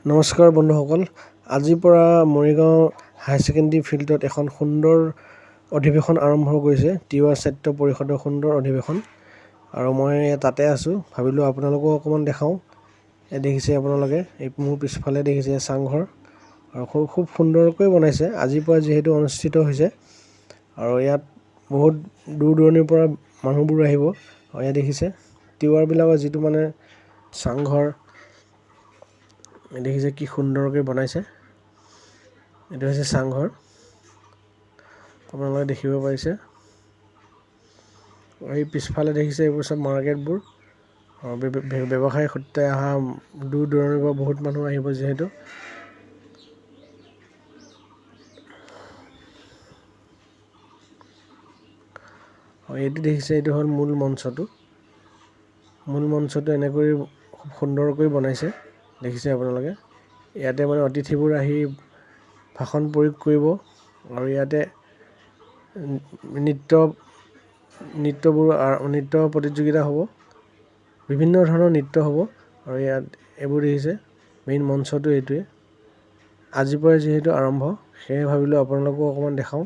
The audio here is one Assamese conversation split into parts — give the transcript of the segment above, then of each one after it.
নমস্কাৰ বন্ধুসকল, আজিৰ পৰা মৰিগাঁও হায়াৰ ছেকেণ্ডেৰী ফিল্ডত এখন সুন্দৰ অধিৱেশন আৰম্ভ কৰিছে। তিৱা ছাত্ৰ পৰিষদৰ সুন্দৰ অধিৱেশন আৰু মই তাতে আছোঁ। ভাবিলোঁ আপোনালোকক অকণমান দেখাওঁ। দেখিছে আপোনালোকে, এই মোৰ পিছফালে দেখিছে চাংঘৰ আৰু খুব সুন্দৰকৈ বনাইছে। আজিৰ পৰা যিহেতু অনুষ্ঠিত হৈছে আৰু ইয়াত বহুত দূৰ দূৰণিৰ পৰা মানুহবোৰ আহিব। আৰু ইয়াত দেখিছে তিৱাৰবিলাকৰ যিটো মানে চাংঘৰ দেখিছে কি সুন্দৰকৈ বনাইছে। এইটো হৈছে চাংঘৰ, আপোনালোকে দেখিব পাৰিছে। এই পিছফালে দেখিছে এইবোৰ চব মাৰ্কেটবোৰ আৰু ব্যৱসায়িক সূত্ৰে অহা দূৰ দূৰণিৰ পৰা বহুত মানুহ আহিব যিহেতু। আৰু এইটো দেখিছে, এইটো হ'ল মূল মঞ্চটো। মূল মঞ্চটো এনেকৈ খুব সুন্দৰকৈ বনাইছে, দেখিছে আপোনালোকে। ইয়াতে মানে অতিথিবোৰ আহি ভাষণ প্ৰয়োগ কৰিব আৰু ইয়াতে নৃত্য প্ৰতিযোগিতা হ'ব, বিভিন্ন ধৰণৰ নৃত্য হ'ব। আৰু ইয়াত এইবোৰ দেখিছে, মেইন মঞ্চটো এইটোৱে। আজিৰ পৰা যিহেতু আৰম্ভ, সেয়ে ভাবিলোঁ আপোনালোককো অকণমান দেখাওঁ।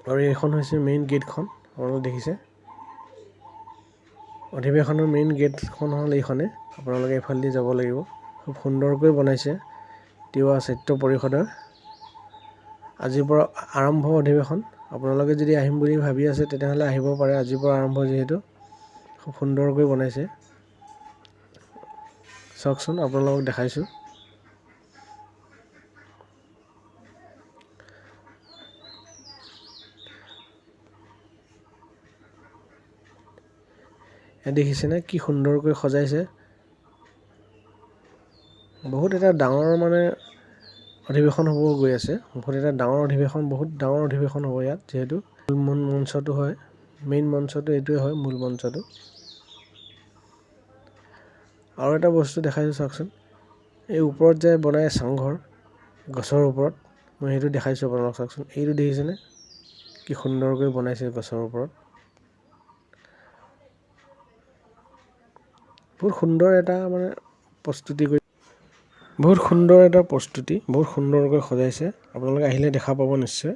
আৰু এইখন হৈছে মেইন গেটখন, আপোনালোকে দেখিছে। অধিৱেশনৰ মেইন গেটখন হ'ল এইখনে, আপোনালোকে এইফালেদি যাব লাগিব। খুব সুন্দৰকৈ বনাইছে তিৱা ছাত্ৰ পৰিষদে। আজিৰ পৰা আৰম্ভ অধিৱেশন। আপোনালোকে যদি আহিম বুলি ভাবি আছে তেতিয়াহ'লে আহিব পাৰে। আজিৰ পৰা আৰম্ভ যিহেতু, খুব সুন্দৰকৈ বনাইছে। চাওকচোন, আপোনালোকক দেখাইছোঁ। ইয়াত দেখিছেনে কি সুন্দৰকৈ সজাইছে। বহুত এটা ডাঙৰ মানে অধিৱেশন হ'ব গৈ আছে। বহুত ডাঙৰ অধিৱেশন হ'ব ইয়াত যিহেতু। মূল মঞ্চটো হয়, মেইন মঞ্চটো এইটোৱে হয়, মূল মঞ্চটো। আৰু এটা বস্তু দেখাইছোঁ চাওকচোন, এই ওপৰত যে বনাই চাংঘৰ গছৰ ওপৰত, মই সেইটো দেখাইছোঁ আপোনালোকক চাওকচোন। এইটো দেখিছেনে কি সুন্দৰকৈ বনাইছে গছৰ ওপৰত। বহুত সুন্দৰ এটা মানে প্ৰস্তুতি কৰি, বহুত সুন্দৰকৈ সজাইছে। আপোনালোকে আহিলে দেখা পাব নিশ্চয়।